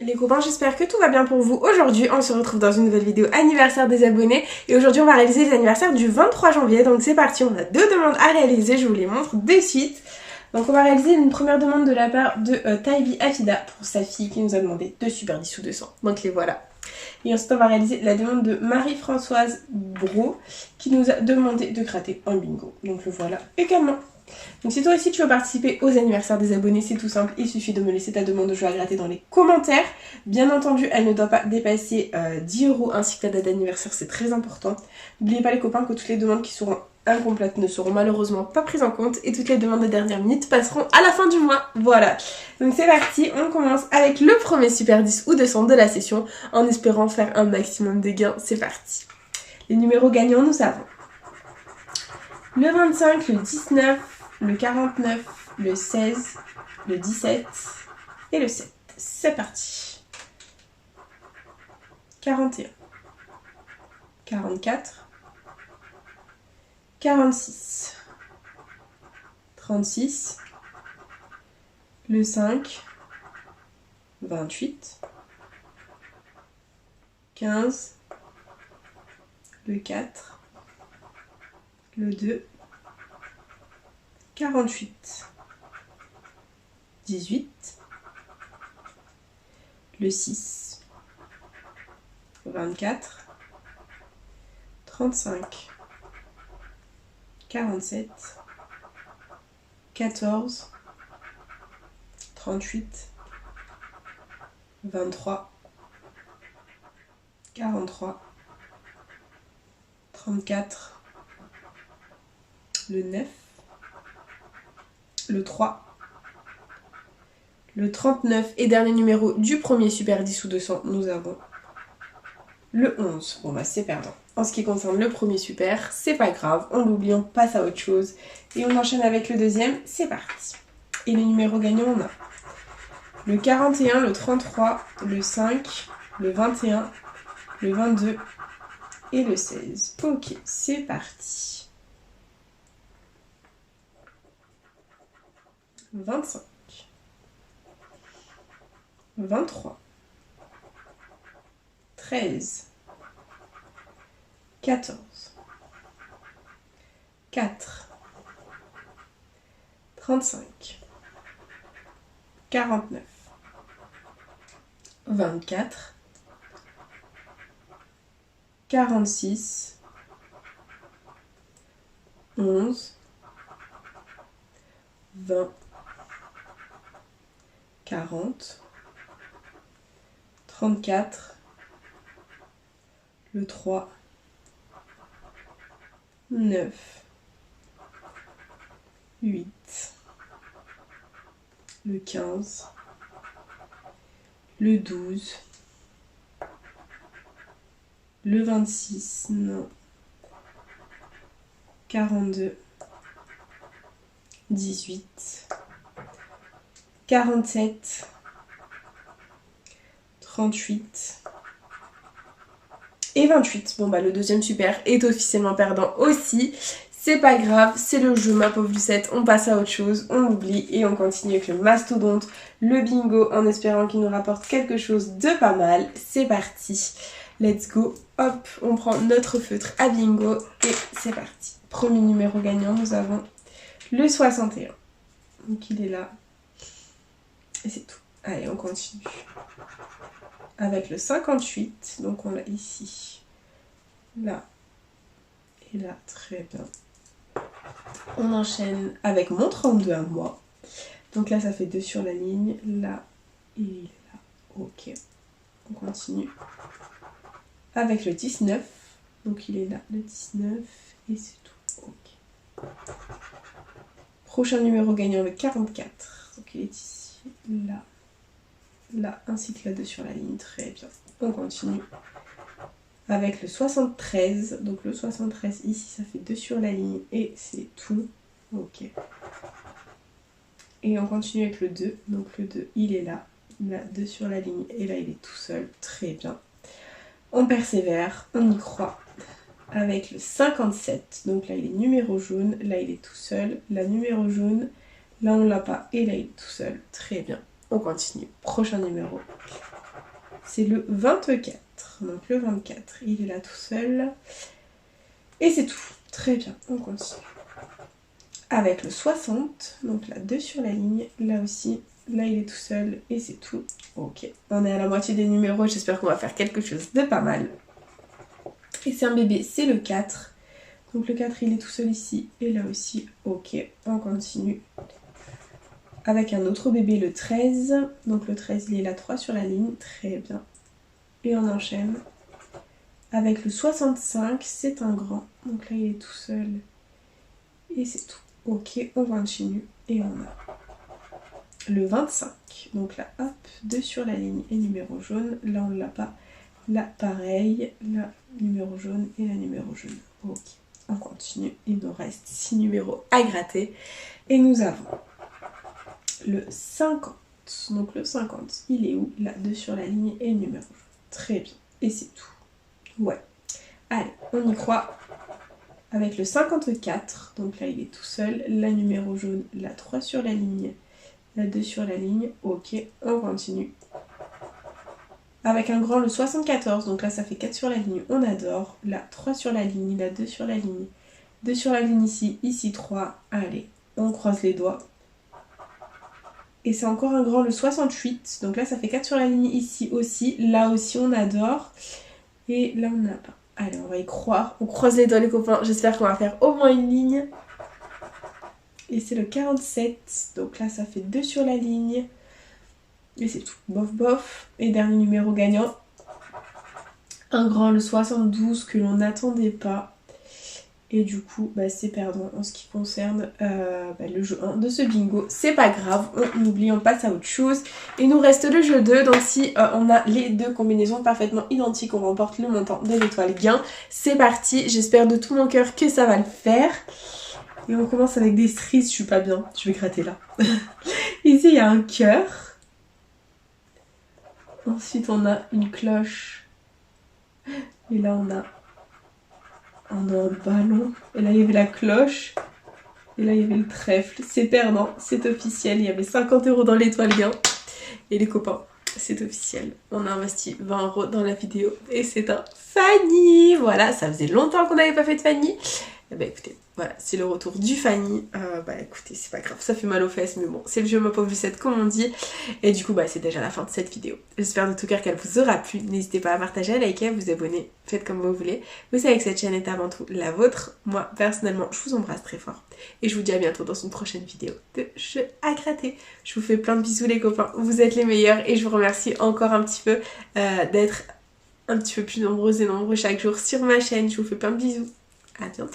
Les copains, j'espère que tout va bien pour vous. Aujourd'hui, on se retrouve dans une nouvelle vidéo anniversaire des abonnés. Et aujourd'hui, on va réaliser les anniversaires du 23 janvier. Donc c'est parti, on a deux demandes à réaliser. Je vous les montre de suite. Donc on va réaliser une première demande de la part de Taibi Afida pour sa fille qui nous a demandé 2 Super 10 ou 200. Donc les voilà. Et ensuite, on va réaliser la demande de Marie-Françoise Bro qui nous a demandé de gratter un bingo. Donc le voilà également. Donc si toi aussi tu veux participer aux anniversaires des abonnés, c'est tout simple, il suffit de me laisser ta demande de jeu à gratter dans les commentaires. Bien entendu, elle ne doit pas dépasser 10 € ainsi que la date d'anniversaire, c'est très important. N'oubliez pas les copains que toutes les demandes qui seront incomplètes ne seront malheureusement pas prises en compte et toutes les demandes de dernière minute passeront à la fin du mois. Voilà, donc c'est parti, on commence avec le premier Super 10 ou 200 de la session en espérant faire un maximum de gains. C'est parti. Les numéros gagnants, nous avons le 25, le 19, le 49, le 16, le 17 et le 7. C'est parti. 41, 44, 46, 36, le 5, 28, 15, le 4, le 2, 48, 18, le 6, 24, 35, 47, 14, 38, 23, 43, 34, le 9, le 3, le 39 et dernier numéro du premier Super 10 ou 200, nous avons le 11. Bon bah c'est perdant. En ce qui concerne le premier Super, c'est pas grave, on l'oublie, on passe à autre chose. Et on enchaîne avec le deuxième, c'est parti. Et les numéros gagnants, on a le 41, le 33, le 5, le 21, le 22 et le 16. Ok, c'est parti. 25, 23, 13, 14, 4, 35, 49, 24, 46, 11, 20, 40, 34, le 3, 9, 8, le 15, le 12, le 26, non, 42, 18, 47, 38 et 28. Bon bah le deuxième Super est officiellement perdant aussi. C'est pas grave, c'est le jeu ma pauvre Lucette, on passe à autre chose, on oublie et on continue avec le mastodonte, le bingo en espérant qu'il nous rapporte quelque chose de pas mal. C'est parti, let's go, hop, on prend notre feutre à bingo et c'est parti. Premier numéro gagnant, nous avons le 61. Donc il est là. Et c'est tout. Allez, on continue. Avec le 58, donc on l'a ici, là et là, très bien. On enchaîne avec mon 32 à moi. Donc là, ça fait 2 sur la ligne, là et là. Ok. On continue. Avec le 19, donc il est là, le 19, et c'est tout. Ok. Prochain numéro gagnant, le 44. Donc il est ici, là. Là, ainsi que là 2 sur la ligne, très bien. On continue avec le 73. Donc le 73 ici, ça fait 2 sur la ligne et c'est tout. Ok. Et on continue avec le 2. Donc le 2, il est là. Là, 2 sur la ligne et là, il est tout seul. Très bien. On persévère, on y croit. Avec le 57. Donc là, il est numéro jaune. Là, il est tout seul. Là, numéro jaune. Là, on l'a pas. Et là, il est tout seul. Très bien. On continue. Prochain numéro. c'est le 24. Donc le 24, il est là tout seul. Et c'est tout. Très bien, on continue. Avec le 60, donc là 2 sur la ligne, là aussi, là il est tout seul et c'est tout. Ok, on est à la moitié des numéros, j'espère qu'on va faire quelque chose de pas mal. Et c'est un bébé, c'est le 4. Donc le 4 il est tout seul ici et là aussi. Ok, on continue. Avec un autre bébé, le 13. Donc le 13 il est là 3 sur la ligne, très bien. Et on enchaîne. Avec le 65, c'est un grand. Donc là il est tout seul. Et c'est tout. Ok, on continue. Et on a le 25. Donc là, hop, 2 sur la ligne et numéro jaune. Là, on ne l'a pas. Là, pareil. Là, numéro jaune et la numéro jaune. Ok, on continue. Il nous reste 6 numéros à gratter. Et nous avons le 50. Donc le 50, il est où? Là, 2 sur la ligne et numéro jaune. Très bien. Et c'est tout. Ouais. Allez, on y croit. Avec le 54, donc là il est tout seul, la numéro jaune, la 3 sur la ligne, la 2 sur la ligne, ok, on continue. Avec un grand, le 74, donc là ça fait 4 sur la ligne, on adore, la 3 sur la ligne, la 2 sur la ligne, 2 sur la ligne ici, ici 3, allez, on croise les doigts. Et c'est encore un grand, le 68, donc là ça fait 4 sur la ligne ici aussi, là aussi on adore, et là on n'a pas. Allez, on va y croire. On croise les doigts les copains. J'espère qu'on va faire au moins une ligne. Et c'est le 47. Donc là, ça fait 2 sur la ligne. Et c'est tout. Bof, bof. Et dernier numéro gagnant. Un grand, le 72, que l'on n'attendait pas. Et du coup, bah, c'est perdant en ce qui concerne le jeu 1 de ce bingo. C'est pas grave, on oublie, on passe à autre chose. Il nous reste le jeu 2, donc si on a les deux combinaisons parfaitement identiques, on remporte le montant de l'étoile gain. C'est parti, j'espère de tout mon cœur que ça va le faire. Et on commence avec des cerises, je suis pas bien, je vais gratter là. Ici il y a un cœur. Ensuite on a une cloche. Et là on a un ballon. Et là il y avait la cloche. Et là il y avait le trèfle. C'est perdant, c'est officiel. Il y avait 50 € dans l'étoile gain. Et les copains, c'est officiel. On a investi 20 € dans la vidéo. Et c'est un Fanny. Voilà, ça faisait longtemps qu'on n'avait pas fait de Fanny. Et bah écoutez, voilà, c'est le retour du Fanny. Bah écoutez, c'est pas grave, ça fait mal aux fesses, mais bon, c'est le jeu ma pauvre Lucette comme on dit. Et du coup, bah c'est déjà la fin de cette vidéo. J'espère de tout cœur qu'elle vous aura plu. N'hésitez pas à partager, à liker, à vous abonner. Faites comme vous voulez. Vous savez que cette chaîne est avant tout la vôtre. Moi, personnellement, je vous embrasse très fort. Et je vous dis à bientôt dans une prochaine vidéo de jeux à gratter. Je vous fais plein de bisous les copains. Vous êtes les meilleurs. Et je vous remercie encore un petit peu d'être un petit peu plus nombreuses et nombreux chaque jour sur ma chaîne. Je vous fais plein de bisous. À bientôt.